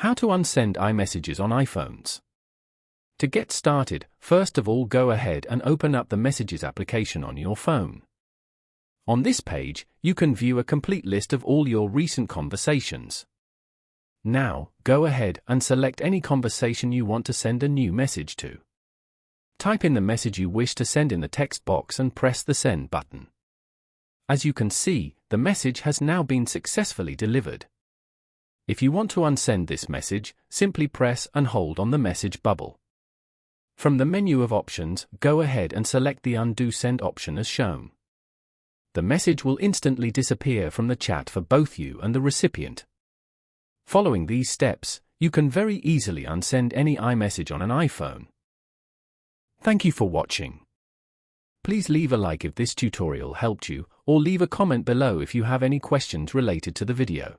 How to unsend iMessages on iPhones. To get started, first of all go ahead and open up the Messages application on your phone. On this page, you can view a complete list of all your recent conversations. Now, go ahead and select any conversation you want to send a new message to. Type in the message you wish to send in the text box and press the Send button. As you can see, the message has now been successfully delivered. If you want to unsend this message, simply press and hold on the message bubble. From the menu of options, go ahead and select the Undo Send option as shown. The message will instantly disappear from the chat for both you and the recipient. Following these steps, you can very easily unsend any iMessage on an iPhone. Thank you for watching. Please leave a like if this tutorial helped you, or leave a comment below if you have any questions related to the video.